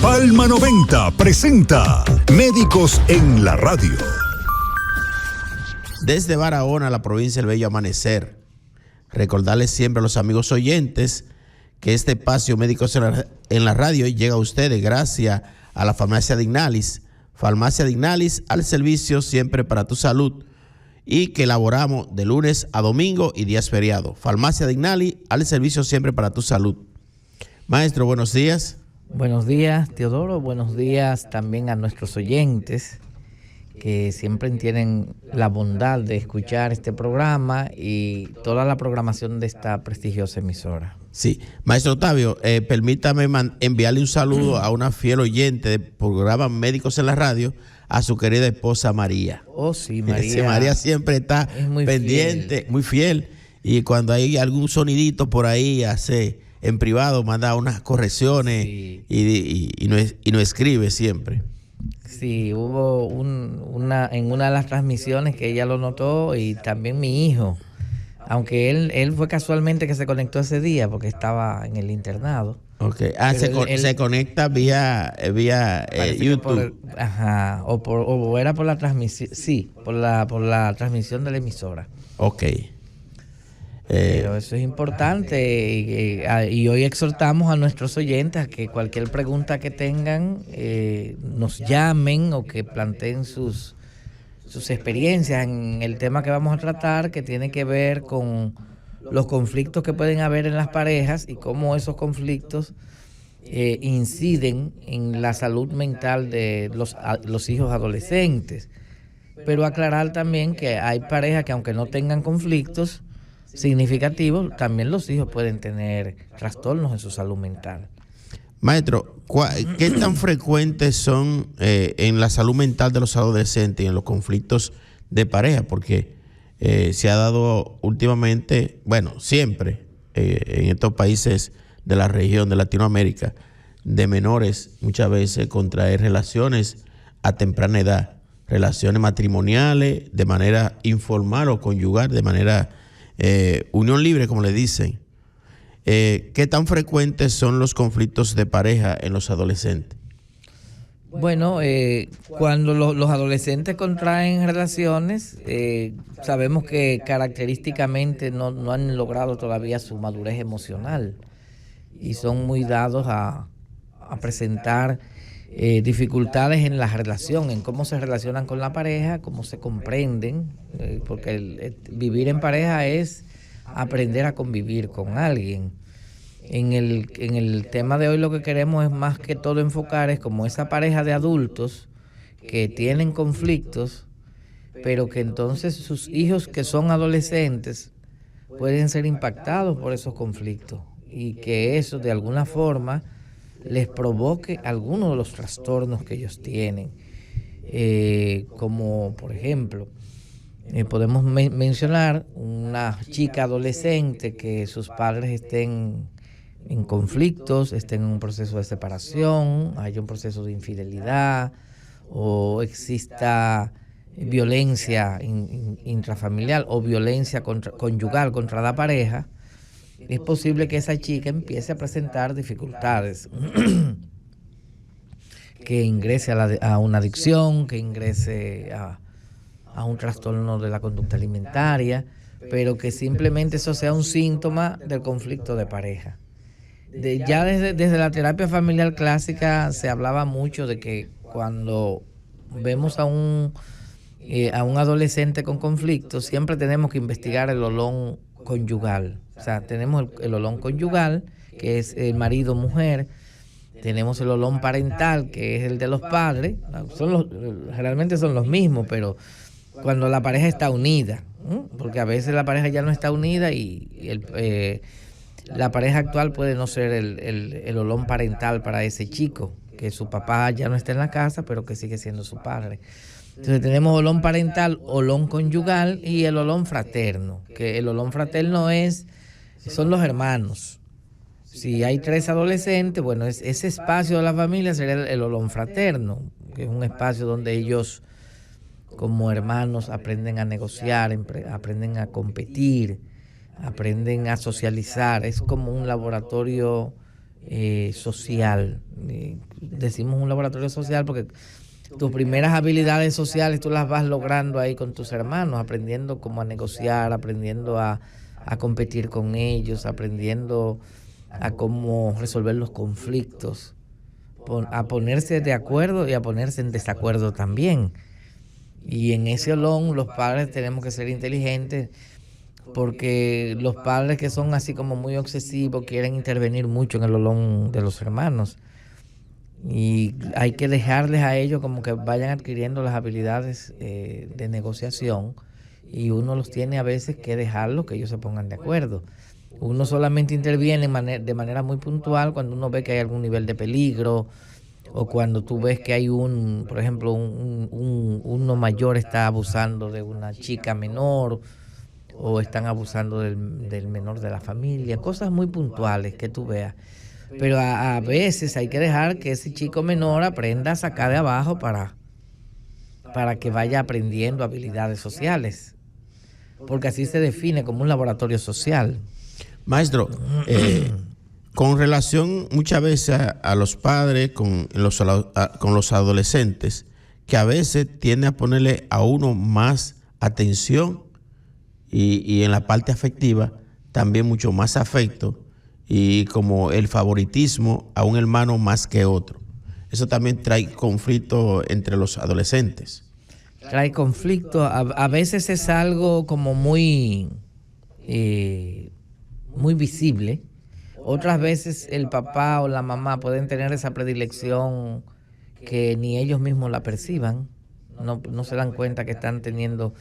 Palma 90 presenta Médicos en la Radio. Desde Barahona, la provincia del Bello Amanecer, recordarles siempre a los amigos oyentes que este espacio Médicos en la Radio llega a ustedes gracias a la Farmacia Dignalis. Farmacia Dignalis, al servicio siempre para tu salud, y que elaboramos de lunes a domingo y días feriados. Farmacia Dignalis, al servicio siempre para tu salud. Maestro, buenos días. Buenos días, Teodoro. Buenos días también a nuestros oyentes que siempre tienen la bondad de escuchar este programa y toda la programación de esta prestigiosa emisora. Sí, maestro Octavio, permítame enviarle un saludo a una fiel oyente del programa Médicos en la Radio, a su querida esposa María. Oh, sí, María. Sí, María siempre está pendiente, muy fiel, y cuando hay algún sonidito por ahí, hace en privado, manda unas correcciones, sí, y no escribe siempre. Sí, hubo en una de las transmisiones que ella lo notó, y también mi hijo, aunque él fue casualmente que se conectó ese día porque estaba en el internado. Okay. Se conecta vía YouTube. O era por la transmisión, sí, por la transmisión de la emisora. Ok. Pero eso es importante, y hoy exhortamos a nuestros oyentes a que cualquier pregunta que tengan nos llamen o que planteen sus experiencias en el tema que vamos a tratar, que tiene que ver con los conflictos que pueden haber en las parejas y cómo esos conflictos inciden en la salud mental de los hijos adolescentes. Pero aclarar también que hay parejas que, aunque no tengan conflictos significativos, también los hijos pueden tener trastornos en su salud mental. Maestro, ¿qué tan frecuentes son en la salud mental de los adolescentes y en los conflictos de pareja? Porque se ha dado últimamente, bueno, siempre en estos países de la región de Latinoamérica, de menores muchas veces contraer relaciones a temprana edad, relaciones matrimoniales de manera informal o conyugal, de manera unión libre, como le dicen. ¿Qué tan frecuentes son los conflictos de pareja en los adolescentes? Bueno, cuando los adolescentes contraen relaciones, sabemos que característicamente no han logrado todavía su madurez emocional y son muy dados a presentar dificultades en la relación, en cómo se relacionan con la pareja, cómo se comprenden, porque vivir en pareja es aprender a convivir con alguien. En el tema de hoy lo que queremos es más que todo enfocar es como esa pareja de adultos que tienen conflictos, pero que entonces sus hijos que son adolescentes pueden ser impactados por esos conflictos y que eso de alguna forma les provoque algunos de los trastornos que ellos tienen. Como por ejemplo, podemos mencionar una chica adolescente que sus padres estén en conflictos, estén en un proceso de separación, haya un proceso de infidelidad o exista violencia intrafamiliar o violencia conyugal contra la pareja. Es posible que esa chica empiece a presentar dificultades, que ingrese a una adicción, que ingrese a un trastorno de la conducta alimentaria, pero que simplemente eso sea un síntoma del conflicto de pareja. Ya desde la terapia familiar clásica se hablaba mucho de que cuando vemos a un adolescente con conflicto, siempre tenemos que investigar el olón conyugal. O sea, tenemos el olón conyugal, que es el marido-mujer, tenemos el olón parental, que es el de los padres, generalmente son los mismos, pero cuando la pareja está unida, porque a veces la pareja ya no está unida y la pareja actual puede no ser el olón parental para ese chico, que su papá ya no está en la casa, pero que sigue siendo su padre. Entonces tenemos olón parental, olón conyugal y el olón fraterno, que el olón fraterno son los hermanos. Si hay 3 adolescentes, bueno, ese espacio de la familia sería el olón fraterno, que es un espacio donde ellos como hermanos aprenden a negociar, aprenden a competir, aprenden a socializar. Es como un laboratorio social, decimos un laboratorio social porque tus primeras habilidades sociales tú las vas logrando ahí con tus hermanos, aprendiendo cómo a negociar, aprendiendo a competir con ellos, aprendiendo a cómo resolver los conflictos, a ponerse de acuerdo y a ponerse en desacuerdo también. Y en ese olón los padres tenemos que ser inteligentes, porque los padres que son así como muy obsesivos quieren intervenir mucho en el olón de los hermanos. Y hay que dejarles a ellos como que vayan adquiriendo las habilidades de negociación, y uno los tiene a veces que dejarlos que ellos se pongan de acuerdo. Uno solamente interviene de manera muy puntual cuando uno ve que hay algún nivel de peligro, o cuando tú ves que hay por ejemplo, uno mayor está abusando de una chica menor, o están abusando del menor de la familia, cosas muy puntuales que tú veas. Pero a veces hay que dejar que ese chico menor aprenda a sacar de abajo para que vaya aprendiendo habilidades sociales, porque así se define como un laboratorio social. Maestro, con relación muchas veces a los padres con los adolescentes, que a veces tiende a ponerle a uno más atención y en la parte afectiva también mucho más afecto, y como el favoritismo a un hermano más que otro. Eso también trae conflicto entre los adolescentes. Trae conflicto, a veces es algo como muy visible. Otras veces el papá o la mamá pueden tener esa predilección que ni ellos mismos la perciban, no se dan cuenta que están teniendo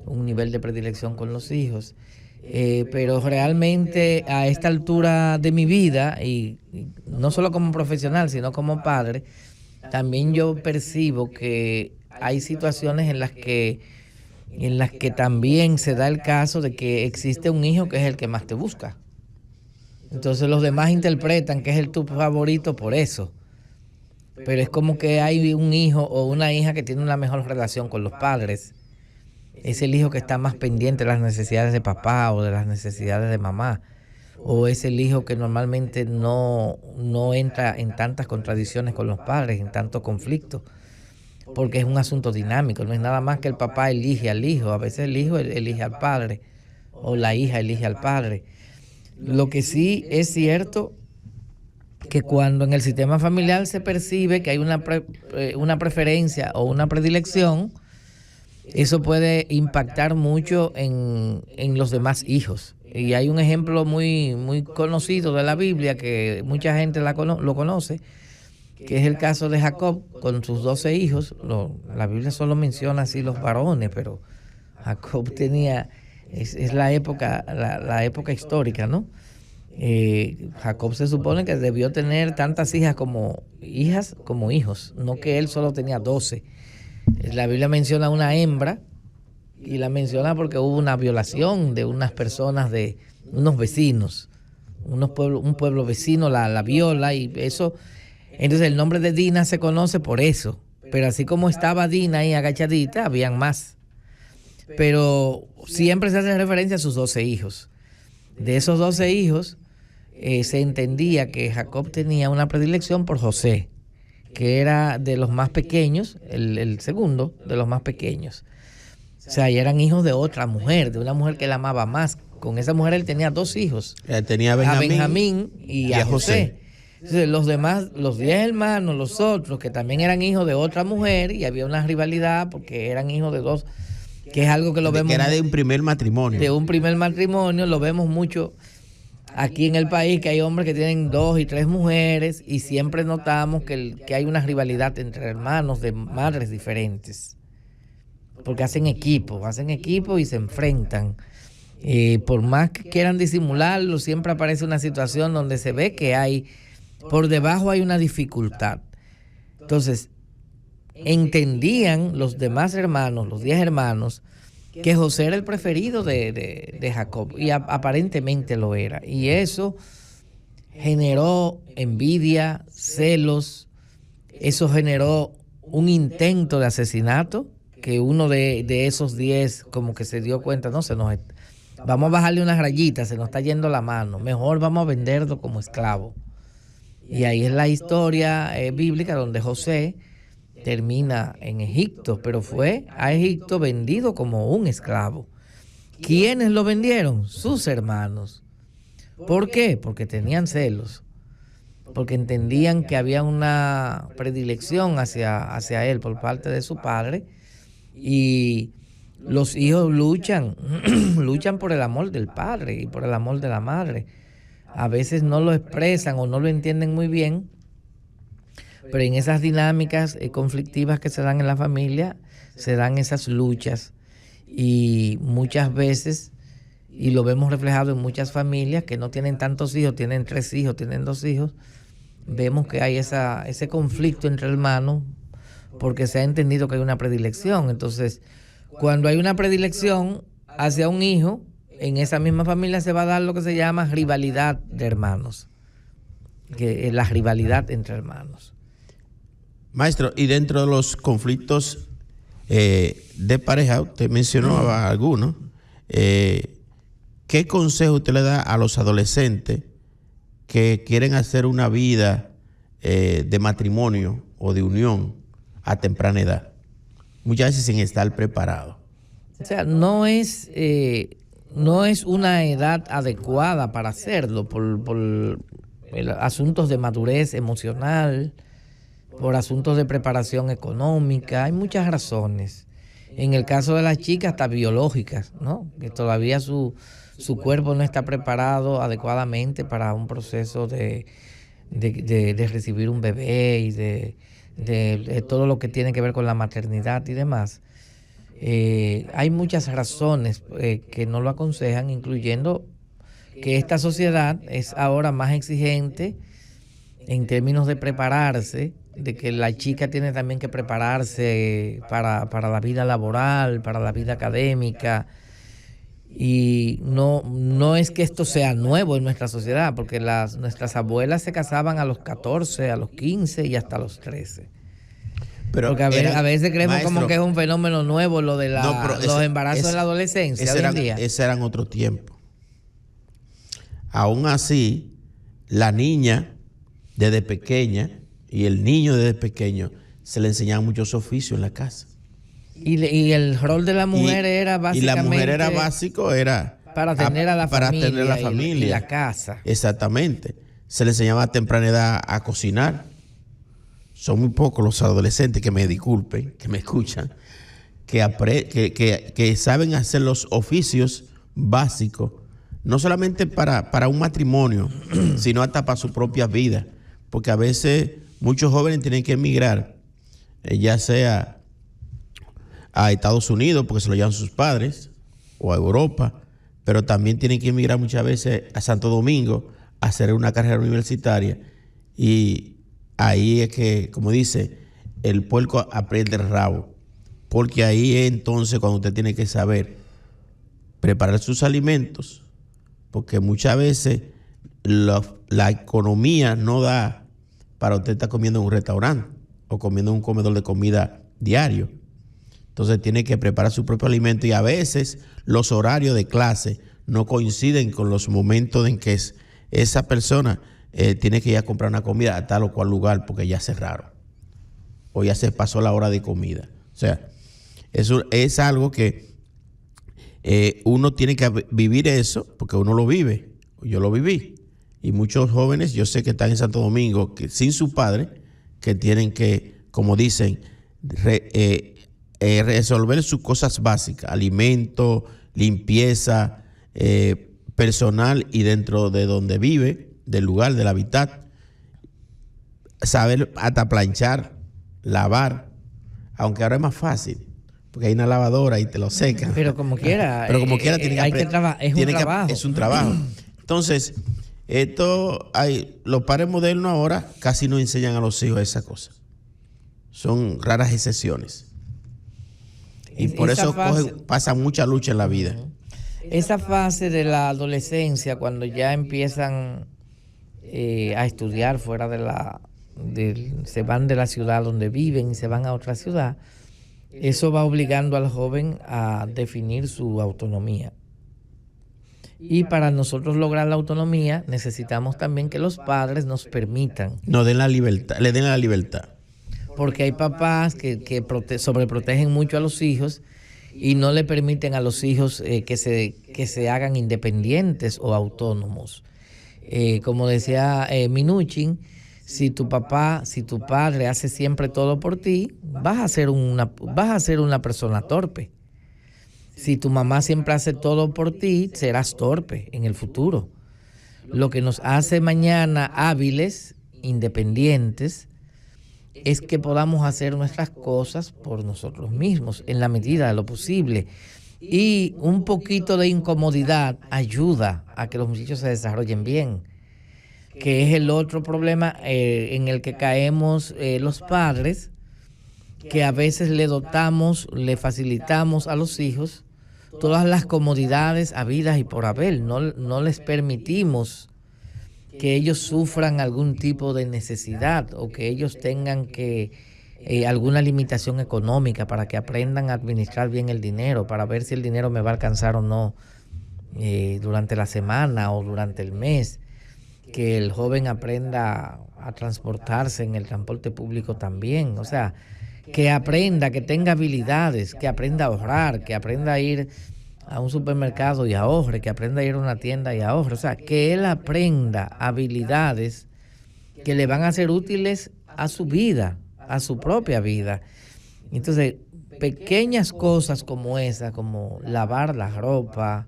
un nivel de predilección con los hijos. Pero realmente a esta altura de mi vida, y no solo como profesional, sino como padre, también yo percibo que hay situaciones en las que también se da el caso de que existe un hijo que es el que más te busca. Entonces los demás interpretan que es tu favorito por eso. Pero es como que hay un hijo o una hija que tiene una mejor relación con los padres. Es el hijo que está más pendiente de las necesidades de papá o de las necesidades de mamá. O es el hijo que normalmente no entra en tantas contradicciones con los padres, en tanto conflicto. Porque es un asunto dinámico, no es nada más que el papá elige al hijo. A veces el hijo elige al padre o la hija elige al padre. Lo que sí es cierto que cuando en el sistema familiar se percibe que hay una preferencia o una predilección, eso puede impactar mucho en los demás hijos. Y hay un ejemplo muy, muy conocido de la Biblia que mucha gente lo conoce, que es el caso de Jacob con sus 12 hijos. La Biblia solo menciona así los varones, pero Jacob tenía, es la época histórica, ¿no? Jacob se supone que debió tener tantas hijas como hijos, no que él solo tenía 12. La Biblia menciona una hembra, y la menciona porque hubo una violación de unas personas, de unos vecinos, un pueblo vecino la viola, y eso. Entonces el nombre de Dina se conoce por eso. Pero así como estaba Dina ahí agachadita, habían más. Pero siempre se hace referencia a sus 12 hijos. De esos 12 hijos, se entendía que Jacob tenía una predilección por José, que era de los más pequeños, el segundo de los más pequeños. O sea, y eran hijos de otra mujer, de una mujer que él amaba más. Con esa mujer él tenía 2 hijos. Tenía a Benjamín y a José. Entonces, los demás, los 10 hermanos, los otros, que también eran hijos de otra mujer, y había una rivalidad porque eran hijos de 2, que es algo que lo vemos. Que era de un primer matrimonio. De un primer matrimonio, lo vemos mucho aquí en el país, que hay hombres que tienen 2 y 3 mujeres, y siempre notamos que hay una rivalidad entre hermanos de madres diferentes. Porque hacen equipo y se enfrentan. Por más que quieran disimularlo, siempre aparece una situación donde se ve que por debajo hay una dificultad. Entonces, entendían los demás hermanos, los 10 hermanos, que José era el preferido de Jacob, y aparentemente lo era. Y eso generó envidia, celos, eso generó un intento de asesinato, que uno de esos 10 como que se dio cuenta, vamos a bajarle unas rayitas, se nos está yendo la mano, mejor vamos a venderlo como esclavo. Y ahí es la historia bíblica donde José termina en Egipto, pero fue a Egipto vendido como un esclavo. ¿Quiénes lo vendieron? Sus hermanos. ¿Por qué? Porque tenían celos, porque entendían que había una predilección hacia él por parte de su padre, y los hijos luchan por el amor del padre y por el amor de la madre. A veces no lo expresan o no lo entienden muy bien, pero en esas dinámicas conflictivas que se dan en la familia, se dan esas luchas, y muchas veces, y lo vemos reflejado en muchas familias que no tienen tantos hijos, tienen 3 hijos, tienen 2 hijos, vemos que hay ese conflicto entre hermanos porque se ha entendido que hay una predilección. Entonces, cuando hay una predilección hacia un hijo, en esa misma familia se va a dar lo que se llama rivalidad de hermanos, que es la rivalidad entre hermanos. Maestro, y dentro de los conflictos de pareja, usted mencionó algunos, ¿qué consejo usted le da a los adolescentes que quieren hacer una vida de matrimonio o de unión a temprana edad? Muchas veces sin estar preparado. O sea, no es una edad adecuada para hacerlo por asuntos de madurez emocional, por asuntos de preparación económica. Hay muchas razones. En el caso de las chicas, hasta biológicas, ¿no? Que todavía su cuerpo no está preparado adecuadamente para un proceso de recibir un bebé y de todo lo que tiene que ver con la maternidad y demás. Hay muchas razones que no lo aconsejan, incluyendo que esta sociedad es ahora más exigente en términos de prepararse, de que la chica tiene también que prepararse para la vida laboral, para la vida académica. Y no es que esto sea nuevo en nuestra sociedad, porque nuestras abuelas se casaban a los 14, a los 15 y hasta los 13. Pero porque a veces creemos, maestro, como que es un fenómeno nuevo lo de los embarazos en la adolescencia hoy en día. Ese eran otro tiempo. Aún así, la niña desde pequeña y el niño desde pequeño se le enseñaban muchos oficios en la casa. Y el rol de la mujer era básicamente... Y la mujer era básico, era... Para atender a la familia y la casa. Exactamente. Se le enseñaba a temprana edad a cocinar. Son muy pocos los adolescentes, que me disculpen, que me escuchan, que saben hacer los oficios básicos, no solamente para un matrimonio, sino hasta para su propia vida. Porque a veces muchos jóvenes tienen que emigrar, ya sea a Estados Unidos, porque se lo llevan sus padres, o a Europa, pero también tienen que emigrar muchas veces a Santo Domingo a hacer una carrera universitaria. Y ahí es que, como dice, el puerco aprieta el rabo, porque ahí es entonces cuando usted tiene que saber preparar sus alimentos, porque muchas veces la economía no da para usted estar comiendo en un restaurante o comiendo en un comedor de comida diario. Entonces tiene que preparar su propio alimento, y a veces los horarios de clase no coinciden con los momentos en que esa persona tiene que ir a comprar una comida a tal o cual lugar porque ya cerraron o ya se pasó la hora de comida. O sea, eso es algo que uno tiene que vivir eso, porque uno lo vive. Yo lo viví. Y muchos jóvenes, yo sé que están en Santo Domingo, que sin su padre, que tienen que, como dicen, resolver sus cosas básicas, alimento, limpieza personal, y dentro de donde vive, del lugar, del hábitat, saber hasta planchar, lavar, aunque ahora es más fácil, porque hay una lavadora y te lo secan. Pero como quiera, tiene que trabajar. Es un trabajo. Entonces, los padres modernos ahora casi no enseñan a los hijos esas cosas. Son raras excepciones. Y por eso pasa mucha lucha en la vida. Esa fase de la adolescencia, cuando ya empiezan a estudiar fuera se van de la ciudad donde viven y se van a otra ciudad, eso va obligando al joven a definir su autonomía. Y para nosotros lograr la autonomía, necesitamos también que los padres nos permitan. No den la libertad, le den la libertad. Porque hay papás que sobreprotegen mucho a los hijos y no le permiten a los hijos que se hagan independientes o autónomos. Como decía Minuchin, si tu padre hace siempre todo por ti, vas a ser una persona torpe. Si tu mamá siempre hace todo por ti, serás torpe en el futuro. Lo que nos hace mañana hábiles, independientes, es que podamos hacer nuestras cosas por nosotros mismos, en la medida de lo posible. Y un poquito de incomodidad ayuda a que los muchachos se desarrollen bien, que es el otro problema en el que caemos los padres, que a veces le facilitamos a los hijos todas las comodidades habidas y por haber. No les permitimos que ellos sufran algún tipo de necesidad o que ellos tengan que alguna limitación económica, para que aprendan a administrar bien el dinero, para ver si el dinero me va a alcanzar o no durante la semana o durante el mes. Que el joven aprenda a transportarse en el transporte público también. O sea, que aprenda, que tenga habilidades, que aprenda a ahorrar, que aprenda a ir a un supermercado y ahorre, que aprenda a ir a una tienda y ahorre. O sea, que él aprenda habilidades que le van a ser útiles a su vida, a su propia vida. Entonces, pequeñas cosas como esa, como lavar la ropa,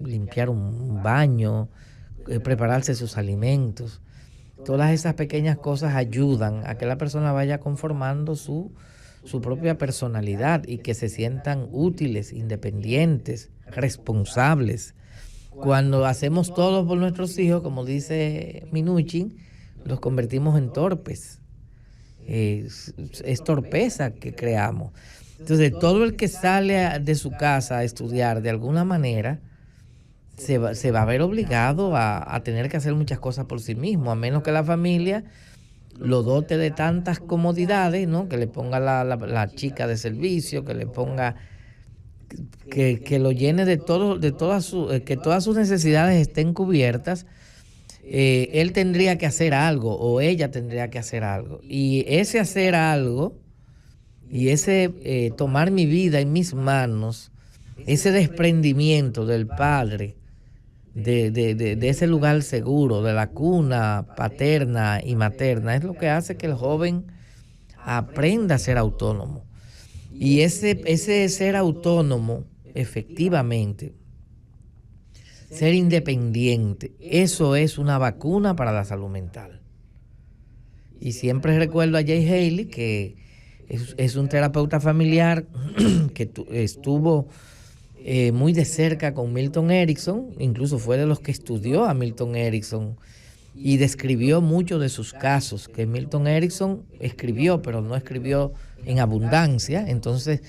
limpiar un baño, prepararse sus alimentos. Todas esas pequeñas cosas ayudan a que la persona vaya conformando su propia personalidad y que se sientan útiles, independientes, responsables. Cuando hacemos todo por nuestros hijos, como dice Minuchin, los convertimos en torpes. Es torpeza que creamos. Entonces, todo el que sale de su casa a estudiar de alguna manera se va a ver obligado a tener que hacer muchas cosas por sí mismo, a menos que la familia lo dote de tantas comodidades, ¿no? Que le ponga la chica de servicio, que le ponga, que lo llene de todo, que todas sus necesidades estén cubiertas. Él tendría que hacer algo o ella tendría que hacer algo. Y ese hacer algo y ese tomar mi vida en mis manos, ese desprendimiento del padre, de ese lugar seguro, de la cuna paterna y materna, es lo que hace que el joven aprenda a ser autónomo. Y ese ser autónomo, efectivamente, ser independiente, eso es una vacuna para la salud mental. Y siempre recuerdo a Jay Haley, que es un terapeuta familiar que estuvo muy de cerca con Milton Erickson, incluso fue de los que estudió a Milton Erickson y describió muchos de sus casos, que Milton Erickson escribió, pero no escribió en abundancia. Entonces,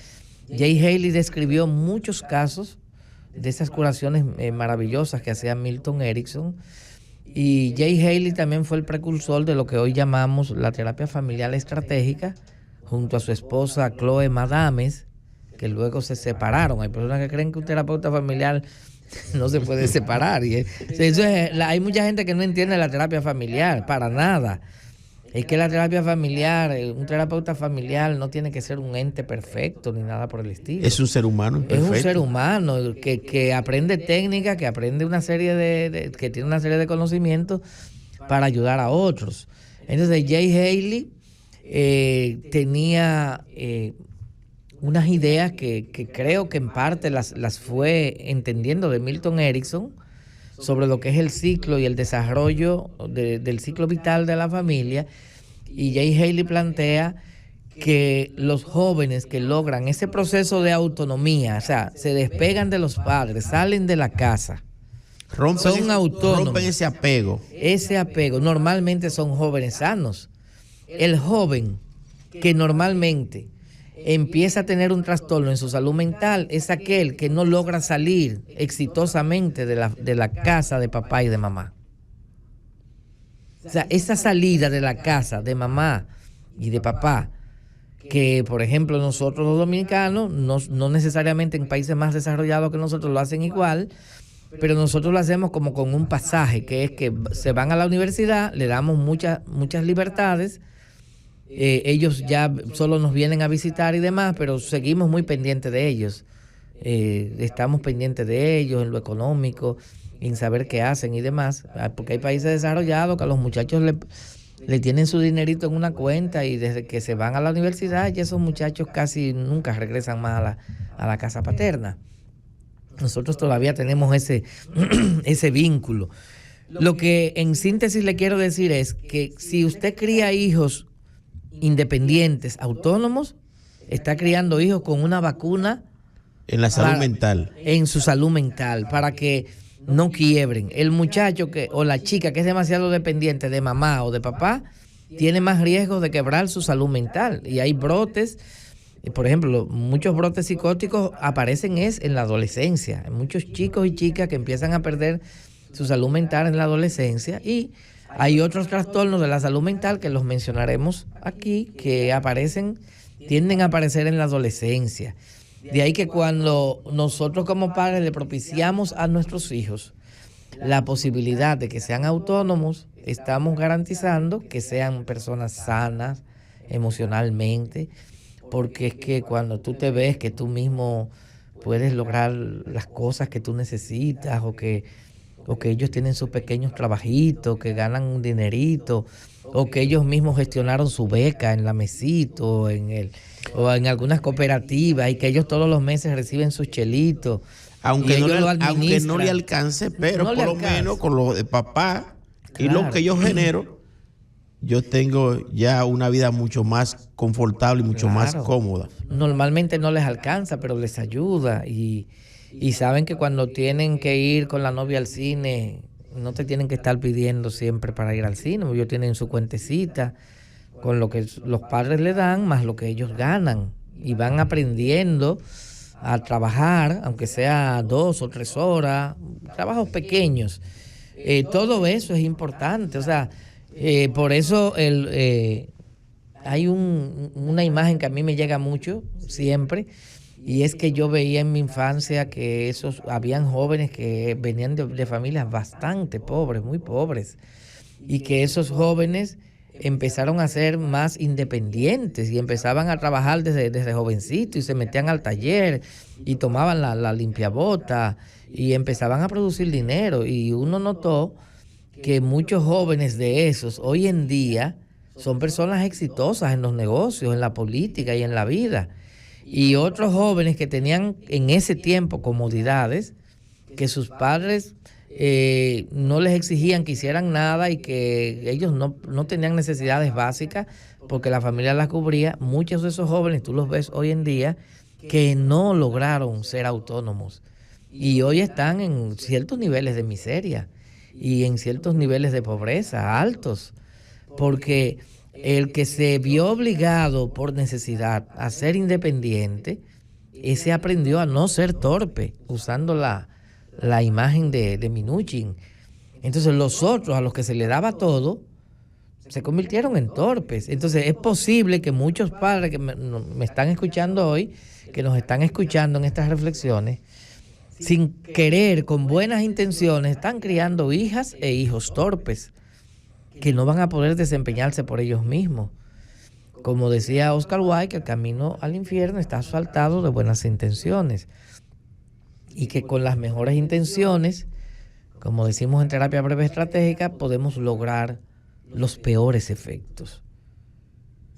Jay Haley describió muchos casos de esas curaciones maravillosas que hacía Milton Erickson. Y Jay Haley también fue el precursor de lo que hoy llamamos la terapia familiar estratégica, junto a su esposa Chloe Madames, que luego se separaron. Hay personas que creen que un terapeuta familiar no se puede separar. Hay mucha gente que no entiende la terapia familiar, para nada. Es que la terapia familiar, un terapeuta familiar no tiene que ser un ente perfecto ni nada por el estilo. Es un ser humano imperfecto. Es un ser humano que aprende técnica, que aprende una serie que tiene una serie de conocimientos para ayudar a otros. Entonces Jay Haley tenía unas ideas que creo que en parte las fue entendiendo de Milton Erickson sobre lo que es el ciclo y el desarrollo del ciclo vital de la familia. Y Jay Haley plantea que los jóvenes que logran ese proceso de autonomía, o sea, se despegan de los padres, salen de la casa, son autónomos. Rompen ese apego. Ese apego, normalmente son jóvenes sanos. El joven que normalmente empieza a tener un trastorno en su salud mental es aquel que no logra salir exitosamente de la casa de papá y de mamá. O sea, esa salida de la casa de mamá y de papá que, por ejemplo, nosotros los dominicanos, no necesariamente en países más desarrollados que nosotros lo hacen igual, pero nosotros lo hacemos como con un pasaje, que es que se van a la universidad, le damos muchas libertades, ellos ya solo nos vienen a visitar y demás, pero seguimos muy pendientes de ellos. Estamos pendientes de ellos en lo económico, en saber qué hacen y demás, porque hay países desarrollados que a los muchachos le tienen su dinerito en una cuenta y desde que se van a la universidad ya esos muchachos casi nunca regresan más a la casa paterna. Nosotros todavía tenemos ese vínculo. Lo que en síntesis le quiero decir es que si usted cría hijos independientes, autónomos, está criando hijos con una vacuna en la salud mental. En su salud mental, para que no quiebren. El muchacho o la chica que es demasiado dependiente de mamá o de papá tiene más riesgo de quebrar su salud mental. Y hay brotes, por ejemplo, muchos brotes psicóticos aparecen en la adolescencia. Hay muchos chicos y chicas que empiezan a perder su salud mental en la adolescencia, y hay otros trastornos de la salud mental que los mencionaremos aquí, que tienden a aparecer en la adolescencia. De ahí que cuando nosotros como padres le propiciamos a nuestros hijos la posibilidad de que sean autónomos, estamos garantizando que sean personas sanas emocionalmente, porque es que cuando tú te ves que tú mismo puedes lograr las cosas que tú necesitas, o que ellos tienen sus pequeños trabajitos, que ganan un dinerito, o que ellos mismos gestionaron su beca en la Mesito, o en algunas cooperativas, y que ellos todos los meses reciben sus chelitos. Aunque no le alcance, pero por lo menos con lo de papá, claro, y lo que yo genero, yo tengo ya una vida mucho más confortable y mucho más cómoda. Normalmente no les alcanza, pero les ayuda, y saben que cuando tienen que ir con la novia al cine, no te tienen que estar pidiendo siempre para ir al cine. Ellos tienen su cuentecita con lo que los padres le dan más lo que ellos ganan, y van aprendiendo a trabajar, aunque sea 2 o 3 horas, trabajos pequeños. Todo eso es importante. O sea, por eso hay una imagen que a mí me llega mucho siempre, y es que yo veía en mi infancia que habían jóvenes que venían de familias bastante pobres, muy pobres, y que esos jóvenes empezaron a ser más independientes y empezaban a trabajar desde jovencito, y se metían al taller y tomaban la limpiabota y empezaban a producir dinero. Y uno notó que muchos jóvenes de esos hoy en día son personas exitosas en los negocios, en la política y en la vida. Y otros jóvenes que tenían en ese tiempo comodidades, que sus padres no les exigían que hicieran nada, y que ellos no tenían necesidades básicas porque la familia las cubría. Muchos de esos jóvenes tú los ves hoy en día que no lograron ser autónomos, y hoy están en ciertos niveles de miseria y en ciertos niveles de pobreza altos, porque el que se vio obligado por necesidad a ser independiente, ese aprendió a no ser torpe, usando la imagen de Minuchin. Entonces los otros, a los que se le daba todo, se convirtieron en torpes. Entonces es posible que muchos padres que me están escuchando hoy, que nos están escuchando en estas reflexiones, sin querer, con buenas intenciones, están criando hijas e hijos torpes, que no van a poder desempeñarse por ellos mismos. Como decía Oscar Wilde, que el camino al infierno está asfaltado de buenas intenciones, y que con las mejores intenciones, como decimos en terapia breve estratégica, podemos lograr los peores efectos.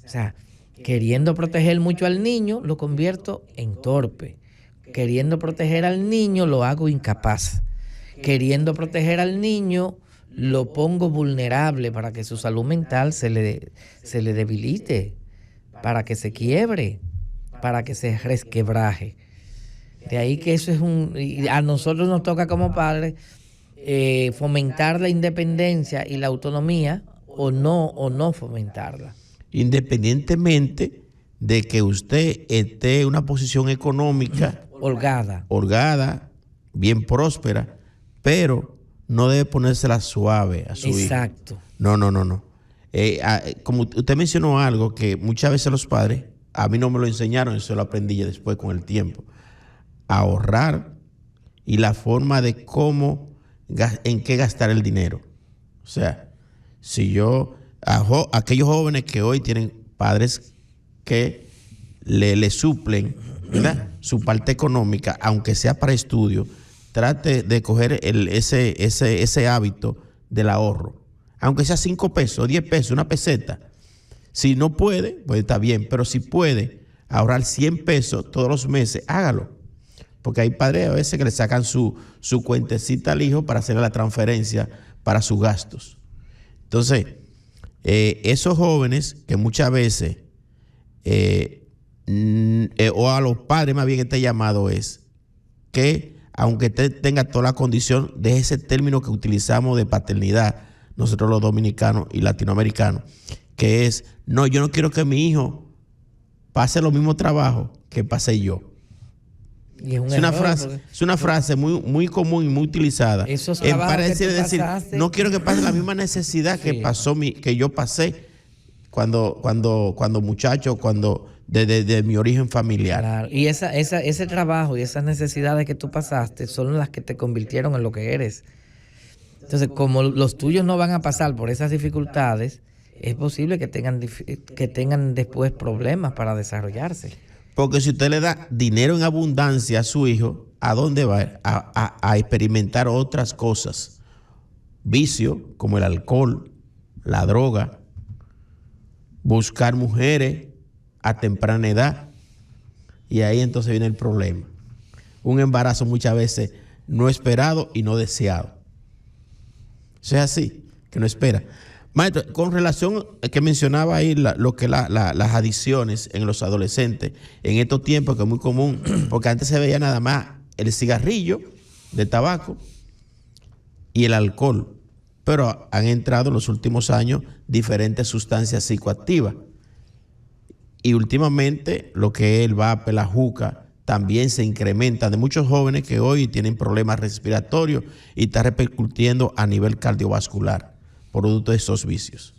O sea, queriendo proteger mucho al niño, lo convierto en torpe. Queriendo proteger al niño, lo hago incapaz. Queriendo proteger al niño, lo pongo vulnerable para que su salud mental se le debilite, para que se quiebre, para que se resquebraje. De ahí que eso es a nosotros nos toca como padres fomentar la independencia y la autonomía, o no fomentarla. Independientemente de que usted esté en una posición económica holgada, bien próspera, pero no debe ponérsela suave a su hijo. Exacto. No. Como usted mencionó algo, que muchas veces los padres a mí no me lo enseñaron, eso lo aprendí ya después con el tiempo. Ahorrar y la forma de cómo, en qué gastar el dinero. O sea, si yo, aquellos jóvenes que hoy tienen padres que le suplen, ¿verdad?, su parte económica, aunque sea para estudio, trate de coger ese hábito del ahorro. Aunque sea 5 pesos, 10 pesos, una peseta. Si no puede, pues está bien. Pero si puede ahorrar 100 pesos todos los meses, hágalo. Porque hay padres a veces que le sacan su cuentecita al hijo para hacerle la transferencia para sus gastos. Entonces, esos jóvenes que muchas veces, o a los padres más bien este llamado es que, aunque usted tenga toda la condición de ese término que utilizamos de paternidad, nosotros los dominicanos y latinoamericanos, que es, no, yo no quiero que mi hijo pase los mismos trabajos que pasé yo. Y es una frase muy, muy común y muy utilizada. Para decir, no quiero que pase la misma necesidad que yo pasé cuando muchacho, de mi origen familiar. Claro. Y ese trabajo y esas necesidades que tú pasaste son las que te convirtieron en lo que eres. Entonces, como los tuyos no van a pasar por esas dificultades, es posible que tengan después problemas para desarrollarse. Porque si usted le da dinero en abundancia a su hijo, ¿a dónde va? A experimentar otras cosas. Vicio, como el alcohol, la droga, buscar mujeres a temprana edad. Y ahí entonces viene el problema. Un embarazo muchas veces no esperado y no deseado. Eso es así, que no espera. Maestro, con relación a que mencionaba ahí lo que las adicciones en los adolescentes, en estos tiempos que es muy común, porque antes se veía nada más el cigarrillo de tabaco y el alcohol, pero han entrado en los últimos años diferentes sustancias psicoactivas. Y últimamente lo que es el vape, la juca, también se incrementa de muchos jóvenes que hoy tienen problemas respiratorios y está repercutiendo a nivel cardiovascular, producto de esos vicios.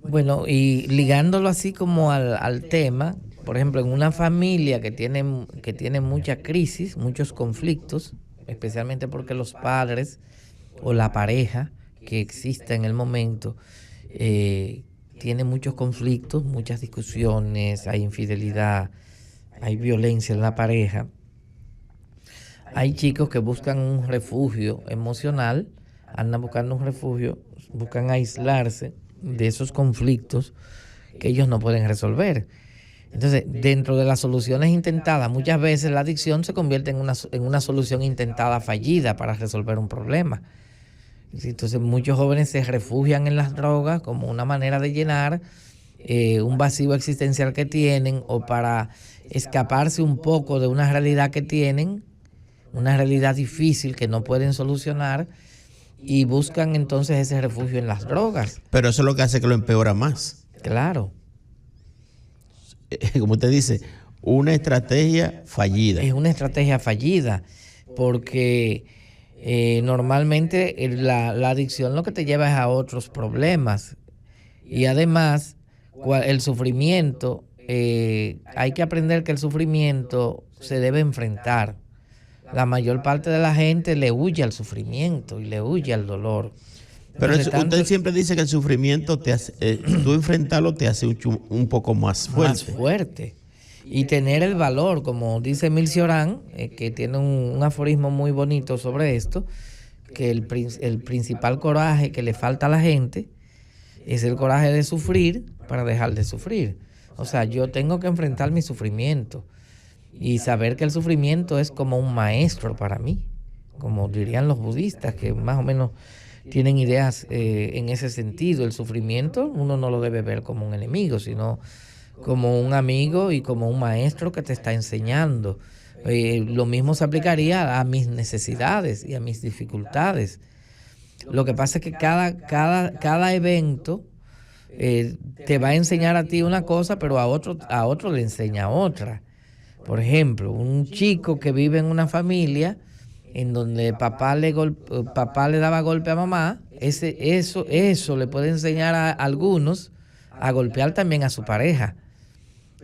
Bueno, y ligándolo así como al tema, por ejemplo, en una familia que tiene mucha crisis, muchos conflictos, especialmente porque los padres o la pareja que existe en el momento tiene muchos conflictos, muchas discusiones, hay infidelidad, hay violencia en la pareja. Hay chicos que buscan un refugio emocional, andan buscando un refugio, buscan aislarse de esos conflictos que ellos no pueden resolver. Entonces, dentro de las soluciones intentadas, muchas veces la adicción se convierte en una solución intentada fallida para resolver un problema. Entonces, muchos jóvenes se refugian en las drogas como una manera de llenar un vacío existencial que tienen o para escaparse un poco de una realidad que tienen, una realidad difícil que no pueden solucionar, y buscan entonces ese refugio en las drogas. Pero eso es lo que hace que lo empeora más. Claro. Como usted dice, una estrategia fallida. Es una estrategia fallida porque normalmente la adicción lo que te lleva es a otros problemas. Y además, el sufrimiento, hay que aprender que el sufrimiento se debe enfrentar. La mayor parte de la gente le huye al sufrimiento y le huye al dolor. Pero usted siempre dice que el sufrimiento te hace, tú enfrentarlo te hace un poco más fuerte. Más fuerte. Y tener el valor, como dice Emil Cioran, que tiene un aforismo muy bonito sobre esto, que el principal coraje que le falta a la gente es el coraje de sufrir para dejar de sufrir. O sea, yo tengo que enfrentar mi sufrimiento y saber que el sufrimiento es como un maestro para mí, como dirían los budistas, que más o menos tienen ideas en ese sentido. El sufrimiento uno no lo debe ver como un enemigo, sino como un amigo y como un maestro que te está enseñando. Lo mismo se aplicaría a mis necesidades y a mis dificultades. Lo que pasa es que cada evento te va a enseñar a ti una cosa, pero a otro le enseña otra. Por ejemplo, un chico que vive en una familia en donde papá le daba golpe a mamá, eso le puede enseñar a algunos a golpear también a su pareja.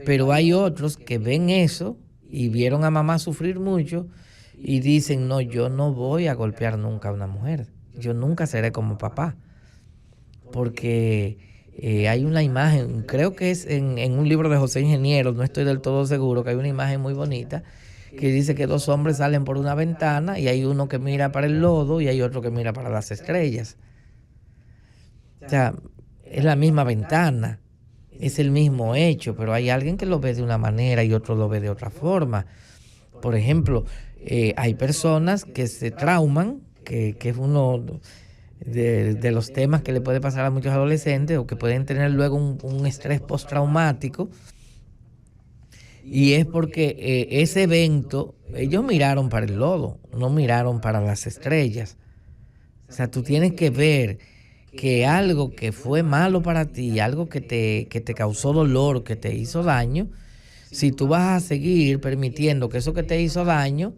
Pero hay otros que ven eso y vieron a mamá sufrir mucho y dicen, no, yo no voy a golpear nunca a una mujer. Yo nunca seré como papá. Porque hay una imagen, creo que es en un libro de José Ingeniero, no estoy del todo seguro, que hay una imagen muy bonita que dice que dos hombres salen por una ventana y hay uno que mira para el lodo y hay otro que mira para las estrellas. O sea, es la misma ventana, es el mismo hecho, pero hay alguien que lo ve de una manera y otro lo ve de otra forma. Por ejemplo, hay personas que se trauman, que es uno de los temas que le puede pasar a muchos adolescentes o que pueden tener luego un estrés postraumático. Y es porque ese evento, ellos miraron para el lodo, no miraron para las estrellas. O sea, tú tienes que ver que algo que fue malo para ti, algo que te causó dolor, que te hizo daño, si tú vas a seguir permitiendo que eso que te hizo daño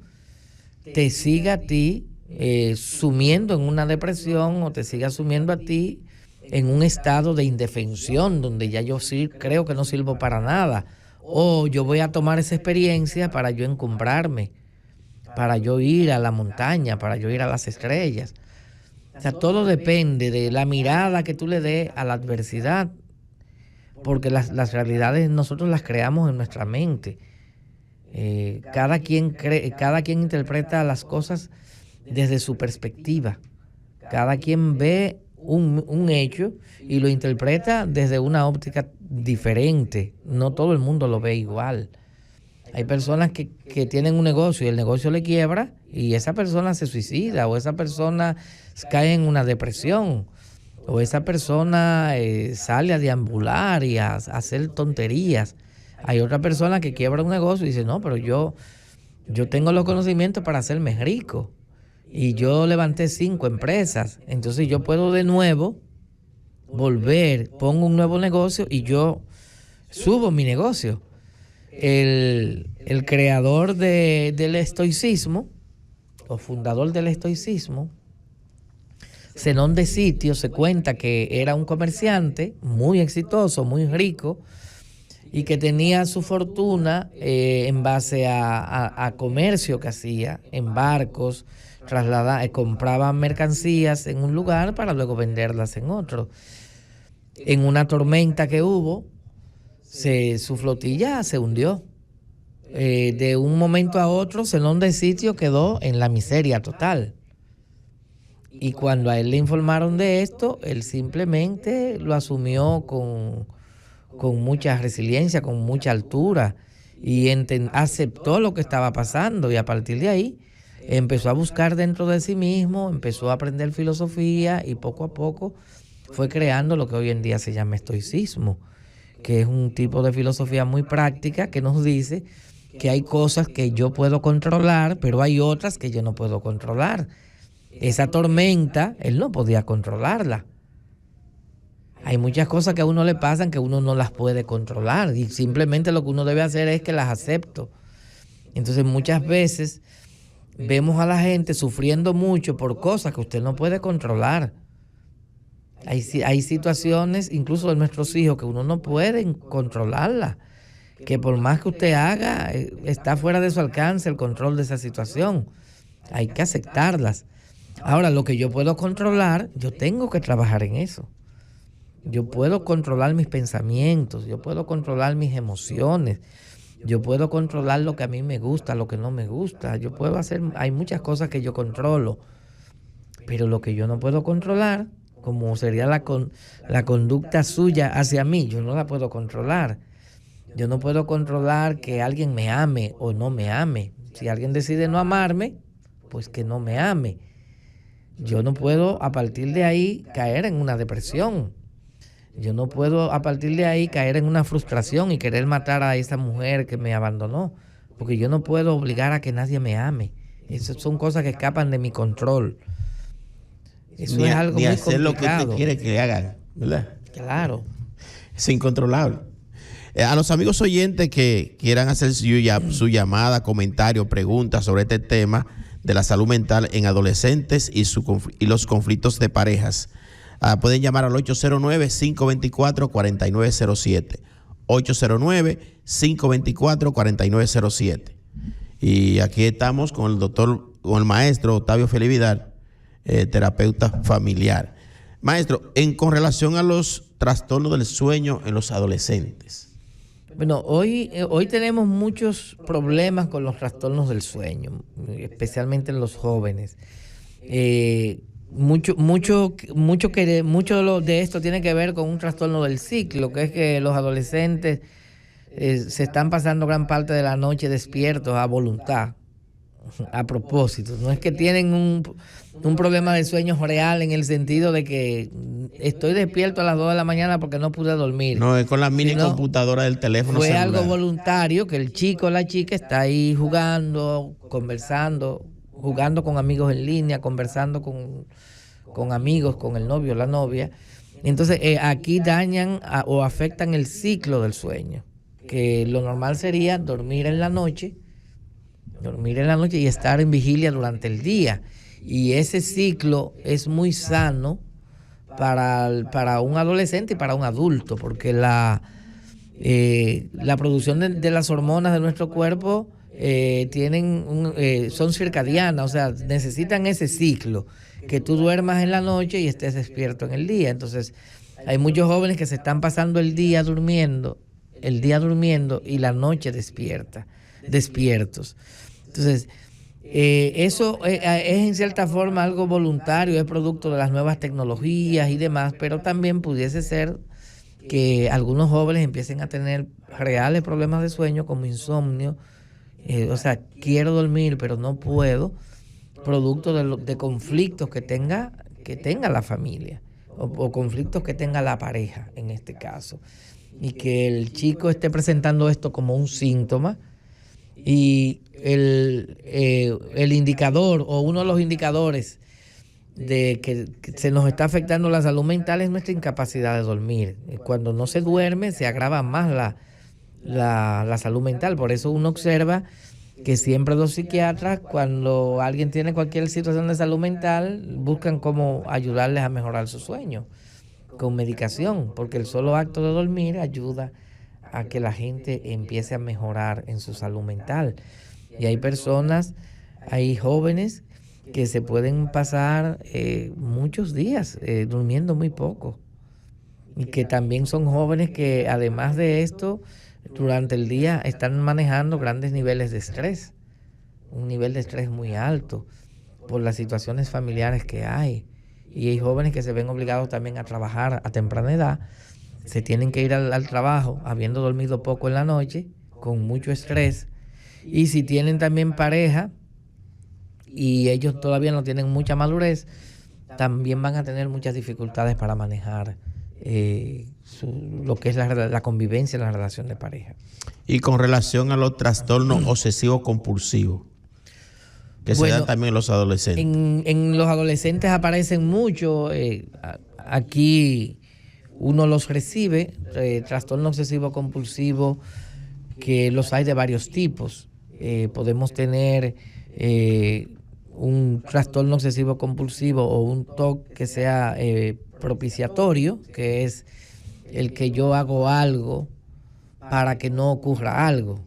te siga a ti sumiendo en una depresión o te siga sumiendo a ti en un estado de indefensión donde ya yo sí creo que no sirvo para nada. O yo voy a tomar esa experiencia para yo encumbrarme, para yo ir a la montaña, para yo ir a las estrellas. O sea, todo depende de la mirada que tú le des a la adversidad, porque las realidades nosotros las creamos en nuestra mente. Cada quien interpreta las cosas desde su perspectiva. Cada quien ve un hecho y lo interpreta desde una óptica diferente. No todo el mundo lo ve igual. Hay personas que tienen un negocio y el negocio le quiebra y esa persona se suicida o esa persona cae en una depresión o esa persona sale a deambular y a hacer tonterías. Hay otra persona que quiebra un negocio y dice, no, pero yo tengo los conocimientos para hacerme rico. Y yo levanté 5 empresas, entonces yo puedo de nuevo volver, pongo un nuevo negocio y yo subo mi negocio. El creador del estoicismo, o fundador del estoicismo, Zenón de Sitio, se cuenta que era un comerciante muy exitoso, muy rico, y que tenía su fortuna en base a comercio que hacía en barcos, compraba mercancías en un lugar para luego venderlas en otro. En una tormenta que hubo, su flotilla se hundió. De un momento a otro, Zenón de Sitio quedó en la miseria total. Y cuando a él le informaron de esto, él simplemente lo asumió con mucha resiliencia, con mucha altura, y aceptó lo que estaba pasando, y a partir de ahí empezó a buscar dentro de sí mismo, empezó a aprender filosofía y poco a poco fue creando lo que hoy en día se llama estoicismo, que es un tipo de filosofía muy práctica que nos dice que hay cosas que yo puedo controlar, pero hay otras que yo no puedo controlar. Esa tormenta, él no podía controlarla. Hay muchas cosas que a uno le pasan que uno no las puede controlar y simplemente lo que uno debe hacer es que las acepto. Entonces muchas veces vemos a la gente sufriendo mucho por cosas que usted no puede controlar. Hay situaciones, incluso de nuestros hijos, que uno no puede controlarlas, que por más que usted haga, está fuera de su alcance el control de esa situación. Hay que aceptarlas. Ahora, lo que yo puedo controlar, yo tengo que trabajar en eso. Yo puedo controlar mis pensamientos, yo puedo controlar mis emociones, yo puedo controlar lo que a mí me gusta, lo que no me gusta. Yo puedo hacer, hay muchas cosas que yo controlo, pero lo que yo no puedo controlar, como sería la conducta suya hacia mí, yo no la puedo controlar. Yo no puedo controlar que alguien me ame o no me ame. Si alguien decide no amarme, pues que no me ame. Yo no puedo a partir de ahí caer en una depresión. Yo no puedo a partir de ahí caer en una frustración y querer matar a esa mujer que me abandonó, porque yo no puedo obligar a que nadie me ame. Esas son cosas que escapan de mi control. Eso es algo muy complicado. Ni hacer lo que usted quiere que hagan, ¿verdad? Claro. Es incontrolable. A los amigos oyentes que quieran hacer su llamada, comentario, preguntas sobre este tema de la salud mental en adolescentes y los conflictos de parejas, pueden llamar al 809-524-4907. 809-524-4907. Y aquí estamos con el maestro Octavio Felividal, terapeuta familiar. Maestro, con relación a los trastornos del sueño en los adolescentes. Bueno, hoy tenemos muchos problemas con los trastornos del sueño, especialmente en los jóvenes. Mucho de esto tiene que ver con un trastorno del ciclo, que es que los adolescentes se están pasando gran parte de la noche despiertos a voluntad, a propósito. No es que tienen un problema de sueño real en el sentido de que estoy despierto a las 2 de la mañana porque no pude dormir. No, es con la mini computadora del teléfono fue celular. Algo voluntario, que el chico o la chica está ahí jugando, conversando, jugando con amigos en línea, conversando con amigos, con el novio o la novia. Entonces aquí dañan o afectan el ciclo del sueño, que lo normal sería dormir en la noche y estar en vigilia durante el día. Y ese ciclo es muy sano para un adolescente y para un adulto, porque la producción de las hormonas de nuestro cuerpo son circadianas, o sea, necesitan ese ciclo, que tú duermas en la noche y estés despierto en el día. Entonces, hay muchos jóvenes que se están pasando el día durmiendo y la noche despiertos. Entonces, eso es en cierta forma algo voluntario, es producto de las nuevas tecnologías y demás, pero también pudiese ser que algunos jóvenes empiecen a tener reales problemas de sueño como insomnio, o sea, quiero dormir pero no puedo, producto de conflictos que tenga la familia o conflictos que tenga la pareja en este caso, y que el chico esté presentando esto como un síntoma. Y el indicador o uno de los indicadores de que se nos está afectando la salud mental es nuestra incapacidad de dormir. Cuando no se duerme se agrava más la salud mental. Por eso uno observa que siempre los psiquiatras, cuando alguien tiene cualquier situación de salud mental, buscan cómo ayudarles a mejorar su sueño con medicación, porque el solo acto de dormir ayuda a que la gente empiece a mejorar en su salud mental. Y hay jóvenes que se pueden pasar muchos días durmiendo muy poco. Y que también son jóvenes que, además de esto, durante el día están manejando grandes niveles de estrés. Un nivel de estrés muy alto por las situaciones familiares que hay. Y hay jóvenes que se ven obligados también a trabajar a temprana edad. Se tienen que ir al trabajo habiendo dormido poco en la noche, con mucho estrés. Y si tienen también pareja y ellos todavía no tienen mucha madurez, también van a tener muchas dificultades para manejar lo que es la convivencia en la relación de pareja. Y con relación a los trastornos obsesivo-compulsivos, que se dan también en los adolescentes. En los adolescentes aparecen mucho. Aquí uno los recibe, trastorno obsesivo-compulsivo, que los hay de varios tipos. Podemos tener un trastorno obsesivo-compulsivo o un TOC que sea propiciatorio, que es el que yo hago algo para que no ocurra algo.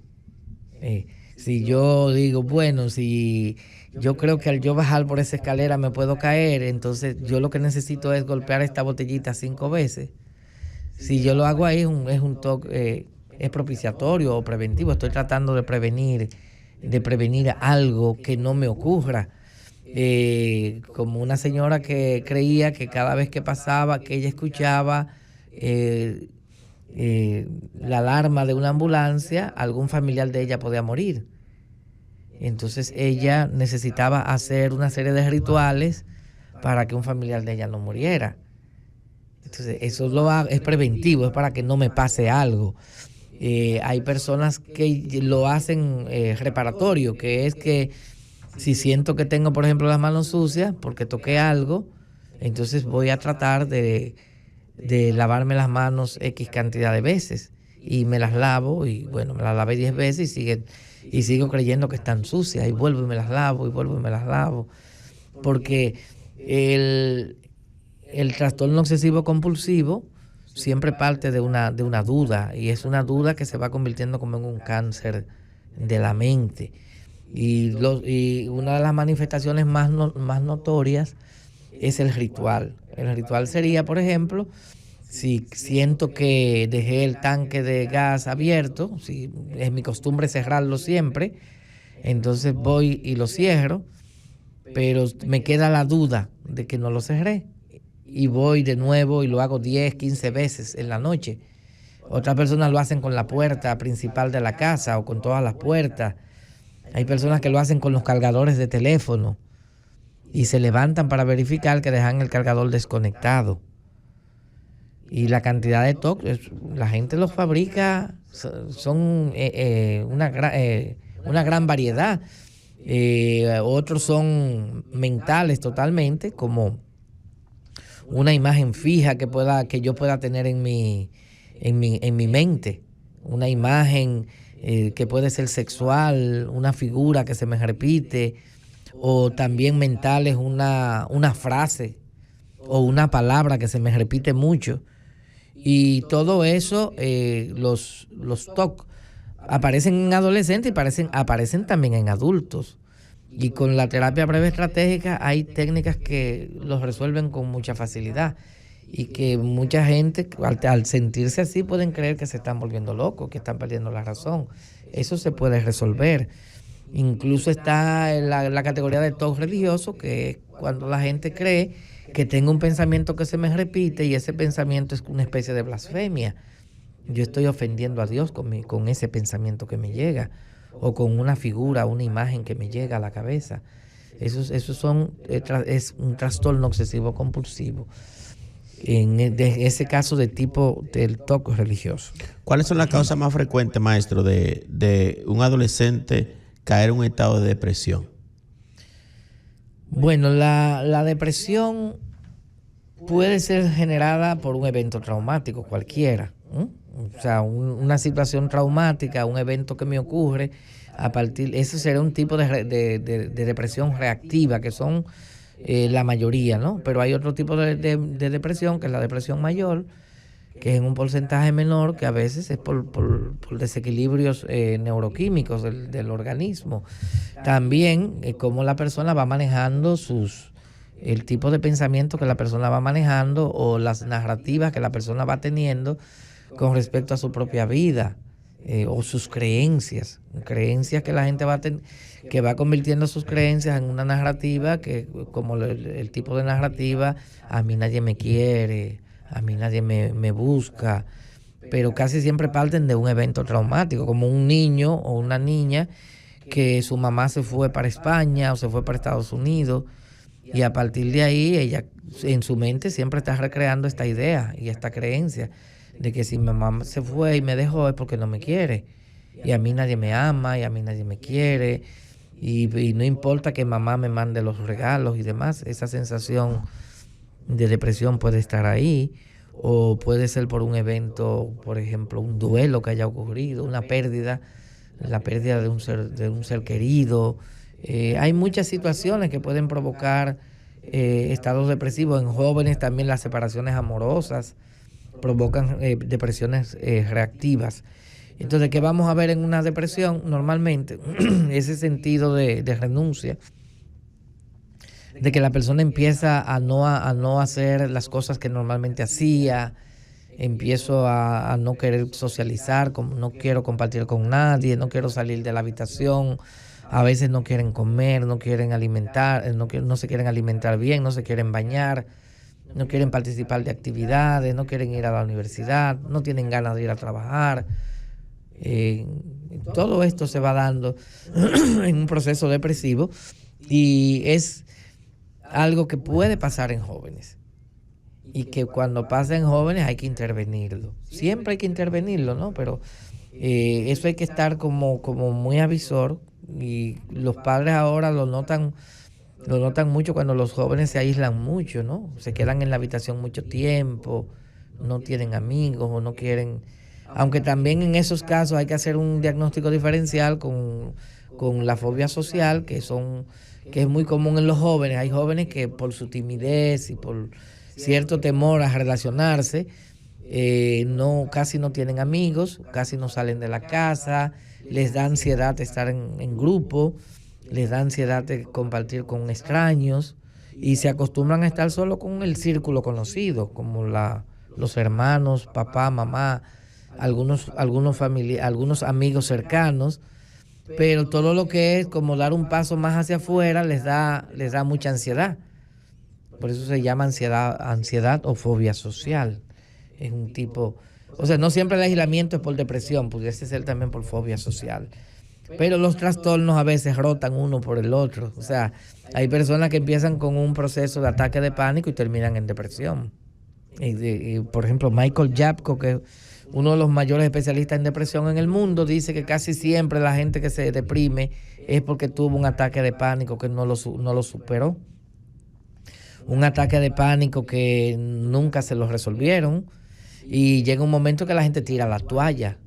Si yo digo, bueno, si yo creo que al yo bajar por esa escalera me puedo caer, entonces yo lo que necesito es golpear esta botellita 5 veces. Si yo lo hago ahí, es un toque, es propiciatorio o preventivo. Estoy tratando de prevenir algo que no me ocurra. Como una señora que creía que cada vez que pasaba, que ella escuchaba la alarma de una ambulancia, algún familiar de ella podía morir. Entonces ella necesitaba hacer una serie de rituales para que un familiar de ella no muriera. Entonces eso es preventivo, es para que no me pase algo. Hay personas que lo hacen reparatorio, que es que si siento que tengo, por ejemplo, las manos sucias porque toqué algo, entonces voy a tratar de lavarme las manos X cantidad de veces y me las lavo y bueno, me las lavé 10 veces y sigo creyendo que están sucias y vuelvo y me las lavo porque el trastorno obsesivo compulsivo siempre parte de una duda, y es una duda que se va convirtiendo como en un cáncer de la mente. Y una de las manifestaciones más notorias es el ritual. El ritual sería, por ejemplo, si siento que dejé el tanque de gas abierto, si es mi costumbre cerrarlo siempre, entonces voy y lo cierro, pero me queda la duda de que no lo cerré. Y voy de nuevo y lo hago 10, 15 veces en la noche. Otras personas lo hacen con la puerta principal de la casa o con todas las puertas. Hay personas que lo hacen con los cargadores de teléfono y se levantan para verificar que dejan el cargador desconectado. Y la cantidad de TOC, la gente los fabrica, son una gran variedad. Otros son mentales totalmente, como una imagen fija que yo pueda tener en mi mente, una imagen que puede ser sexual, una figura que se me repite, o también mentales, una frase o una palabra que se me repite mucho. Y todo eso, los TOC aparecen en adolescentes y aparecen también en adultos. Y con la terapia breve estratégica hay técnicas que los resuelven con mucha facilidad, y que mucha gente al sentirse así pueden creer que se están volviendo locos, que están perdiendo la razón. Eso se puede resolver. Incluso está en la categoría de TOC religioso, que es cuando la gente cree que tengo un pensamiento que se me repite y ese pensamiento es una especie de blasfemia. Yo estoy ofendiendo a Dios con ese pensamiento que me llega, o con una figura, una imagen que me llega a la cabeza. Eso es un trastorno obsesivo compulsivo. Ese caso de tipo del TOC religioso. ¿Cuáles son las causas más frecuentes, maestro, de un adolescente caer en un estado de depresión? Bueno, la depresión puede ser generada por un evento traumático cualquiera, ¿eh? O sea, una situación traumática, un evento que me ocurre, ese será un tipo de depresión reactiva, que son la mayoría, ¿no? Pero hay otro tipo de depresión, que es la depresión mayor, que es en un porcentaje menor, que a veces es por desequilibrios neuroquímicos del organismo. También cómo la persona va manejando el tipo de pensamiento que la persona va manejando, o las narrativas que la persona va teniendo con respecto a su propia vida, o sus creencias que la gente que va convirtiendo sus creencias en una narrativa, que como el tipo de narrativa: a mí nadie me quiere, a mí nadie me busca. Pero casi siempre parten de un evento traumático, como un niño o una niña que su mamá se fue para España o se fue para Estados Unidos, y a partir de ahí ella en su mente siempre está recreando esta idea y esta creencia de que si mi mamá se fue y me dejó es porque no me quiere, y a mí nadie me ama y a mí nadie me quiere, y no importa que mamá me mande los regalos y demás. Esa sensación de depresión puede estar ahí, o puede ser por un evento, por ejemplo, un duelo que haya ocurrido, una pérdida, la pérdida de un ser querido. Hay muchas situaciones que pueden provocar estados depresivos. En jóvenes también las separaciones amorosas provocan depresiones reactivas. Entonces, ¿qué vamos a ver en una depresión? Normalmente ese sentido de renuncia, de que la persona empieza a no hacer las cosas que normalmente hacía. Empiezo a no querer socializar, no quiero compartir con nadie, no quiero salir de la habitación. A veces no quieren comer, no quieren alimentar, no se quieren alimentar bien, no se quieren bañar, no quieren participar de actividades, no quieren ir a la universidad, no tienen ganas de ir a trabajar. Todo esto se va dando en un proceso depresivo, y es algo que puede pasar en jóvenes, y que cuando pasa en jóvenes hay que intervenirlo. Siempre hay que intervenirlo, ¿no? Pero eso hay que estar como muy avisor, y los padres ahora lo notan mucho cuando los jóvenes se aíslan mucho, ¿no? Se quedan en la habitación mucho tiempo, no tienen amigos o no quieren. Aunque también en esos casos hay que hacer un diagnóstico diferencial con la fobia social, que es muy común en los jóvenes. Hay jóvenes que por su timidez y por cierto temor a relacionarse, casi no tienen amigos, casi no salen de la casa, les da ansiedad estar en grupo, les da ansiedad de compartir con extraños y se acostumbran a estar solo con el círculo conocido, como los hermanos, papá, mamá, algunos amigos cercanos, pero todo lo que es como dar un paso más hacia afuera les da mucha ansiedad. Por eso se llama ansiedad o fobia social. Es un tipo, o sea, no siempre el aislamiento es por depresión, pudiese ser también por fobia social. Pero los trastornos a veces rotan uno por el otro. O sea, hay personas que empiezan con un proceso de ataque de pánico y terminan en depresión. Y por ejemplo, Michael Japko, que es uno de los mayores especialistas en depresión en el mundo, dice que casi siempre la gente que se deprime es porque tuvo un ataque de pánico que no lo superó. Un ataque de pánico que nunca se lo resolvieron. Y llega un momento que la gente tira la toalla.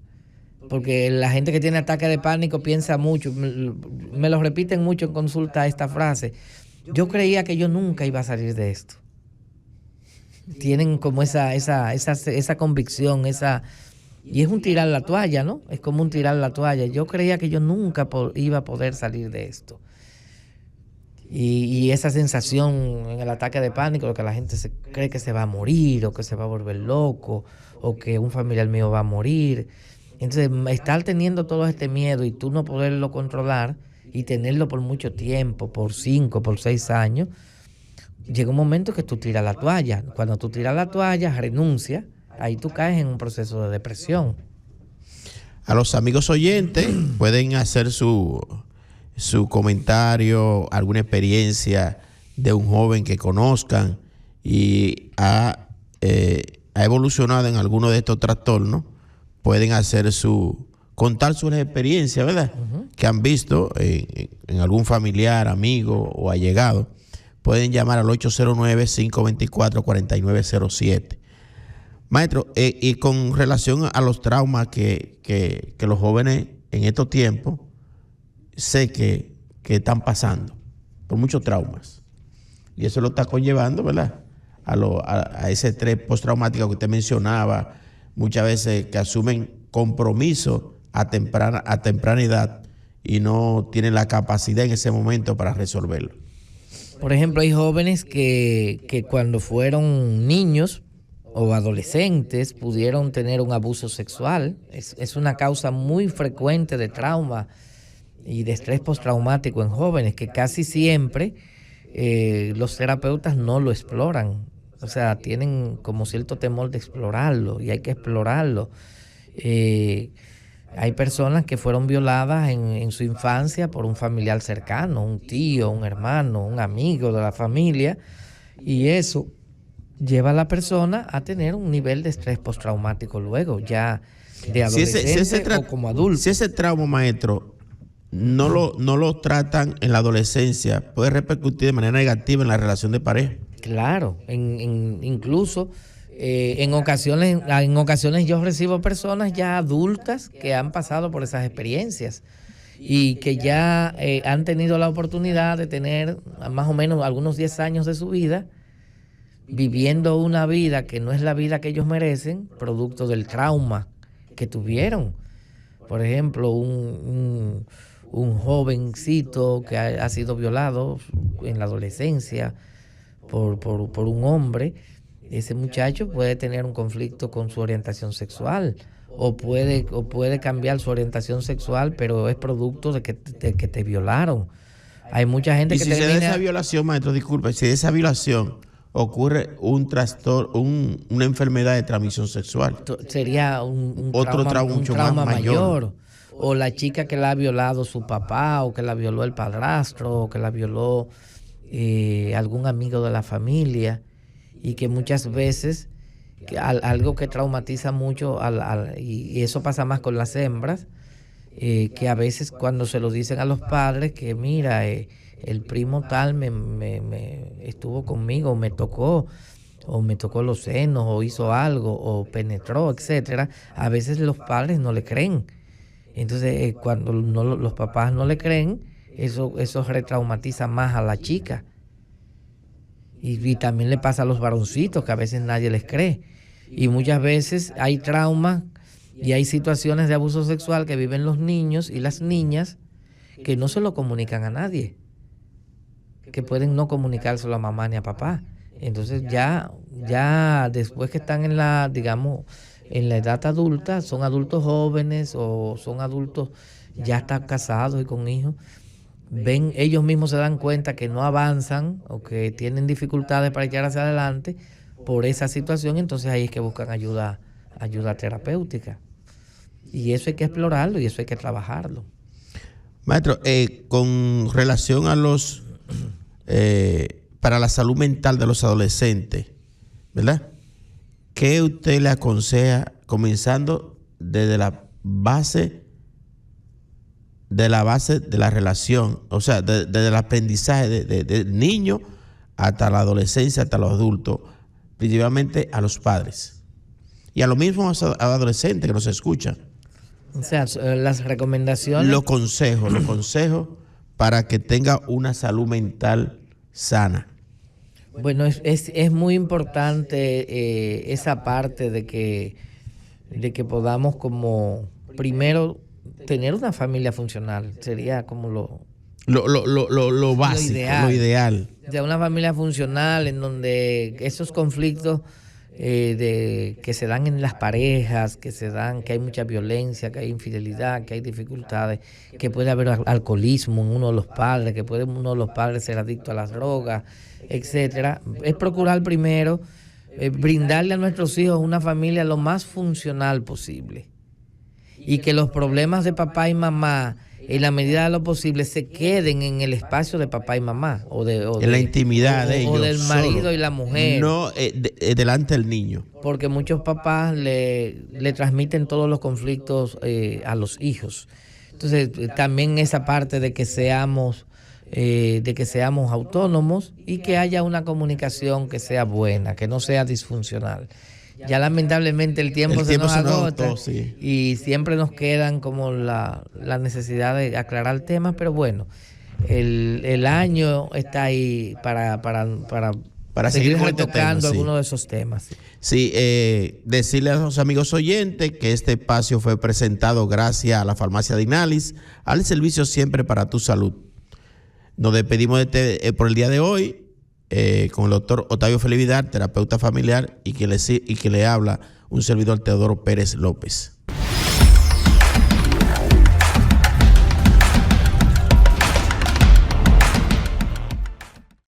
Porque la gente que tiene ataque de pánico piensa mucho, me lo repiten mucho en consulta esta frase: yo creía que yo nunca iba a salir de esto. Tienen como esa convicción, y es un tirar la toalla, ¿no? Es como un tirar la toalla. Yo creía que yo nunca iba a poder salir de esto. Y esa sensación en el ataque de pánico, lo que la gente cree que se va a morir, o que se va a volver loco, o que un familiar mío va a morir. Entonces, estar teniendo todo este miedo y tú no poderlo controlar y tenerlo por mucho tiempo, por 5, por 6 años, llega un momento que tú tiras la toalla. Cuando tú tiras la toalla, renuncia, ahí tú caes en un proceso de depresión. A los amigos oyentes pueden hacer su comentario, alguna experiencia de un joven que conozcan y ha evolucionado en alguno de estos trastornos. Pueden hacer contar sus experiencias, ¿verdad? Que han visto en algún familiar, amigo o allegado. Pueden llamar al 809-524-4907. Maestro, y con relación a los traumas que los jóvenes en estos tiempos sé que están pasando por muchos traumas. Y eso lo está conllevando, ¿verdad? A ese estrés postraumático que usted mencionaba, muchas veces que asumen compromiso a temprana edad y no tienen la capacidad en ese momento para resolverlo. Por ejemplo, hay jóvenes que cuando fueron niños o adolescentes pudieron tener un abuso sexual. Es una causa muy frecuente de trauma y de estrés postraumático en jóvenes, que casi siempre los terapeutas no lo exploran. O sea, tienen como cierto temor de explorarlo, y hay que explorarlo. Hay personas que fueron violadas en su infancia por un familiar cercano, un tío, un hermano, un amigo de la familia, y eso lleva a la persona a tener un nivel de estrés postraumático luego, ya de adolescente o como adulto. Si ese trauma, maestro, no lo tratan en la adolescencia, puede repercutir de manera negativa en la relación de pareja. Claro, incluso en ocasiones yo recibo personas ya adultas que han pasado por esas experiencias y que ya han tenido la oportunidad de tener más o menos algunos 10 años de su vida viviendo una vida que no es la vida que ellos merecen, producto del trauma que tuvieron. Por ejemplo, un jovencito que ha sido violado en la adolescencia por un hombre. Ese muchacho puede tener un conflicto con su orientación sexual o puede cambiar su orientación sexual, pero es producto de que te violaron. Hay mucha gente que termina... Y si de esa violación, maestro, disculpe, si de esa violación ocurre un trastorno, una enfermedad de transmisión sexual, sería un trauma mayor. O la chica que la ha violado su papá, o que la violó el padrastro, o que la violó algún amigo de la familia, y que muchas veces algo que traumatiza mucho y eso pasa más con las hembras, que a veces cuando se lo dicen a los padres que mira, el primo tal me estuvo conmigo, me tocó los senos, o hizo algo, o penetró, etcétera, a veces los padres no le creen. Entonces cuando los papás no le creen, eso retraumatiza más a la chica. Y también le pasa a los varoncitos, que a veces nadie les cree. Y muchas veces hay traumas y hay situaciones de abuso sexual que viven los niños y las niñas que no se lo comunican a nadie, que pueden no comunicárselo a mamá ni a papá. Entonces ya después que están en la, digamos, en la edad adulta, son adultos jóvenes o son adultos ya están casados y con hijos, ellos mismos se dan cuenta que no avanzan o que tienen dificultades para echar hacia adelante por esa situación, entonces ahí es que buscan ayuda terapéutica. Y eso hay que explorarlo y eso hay que trabajarlo. Maestro, con relación a los para la salud mental de los adolescentes, ¿verdad? ¿Qué usted le aconseja comenzando desde la base de la relación? O sea, desde el aprendizaje del niño hasta la adolescencia, hasta los adultos, principalmente a los padres y a los mismos adolescentes que nos escuchan. O sea, las recomendaciones. Los consejos para que tenga una salud mental sana. Bueno, es muy importante esa parte de que podamos como primero tener una familia funcional. Sería como lo básico, lo ideal. De una familia funcional en donde esos conflictos que se dan en las parejas, que hay mucha violencia, que hay infidelidad, que hay dificultades, que puede haber alcoholismo en uno de los padres, que puede uno de los padres ser adicto a las drogas, etcétera. Es procurar primero brindarle a nuestros hijos una familia lo más funcional posible y que los problemas de papá y mamá, en la medida de lo posible, se queden en el espacio de papá y mamá en la intimidad de ellos, o del marido solo, y la mujer, no delante del niño, porque muchos papás le transmiten todos los conflictos a los hijos. Entonces también esa parte de que seamos autónomos y que haya una comunicación que sea buena, que no sea disfuncional. Ya lamentablemente el tiempo se nos agota, sí, y siempre nos quedan como la necesidad de aclarar temas, pero bueno, el año está ahí para seguir retocando algunos de esos temas. Sí, decirle a los amigos oyentes que este espacio fue presentado gracias a la Farmacia Dignalis, al servicio siempre para tu salud. Nos despedimos por el día de hoy con el doctor Octavio Félix Vidal, terapeuta familiar, y que le habla un servidor Teodoro Pérez López.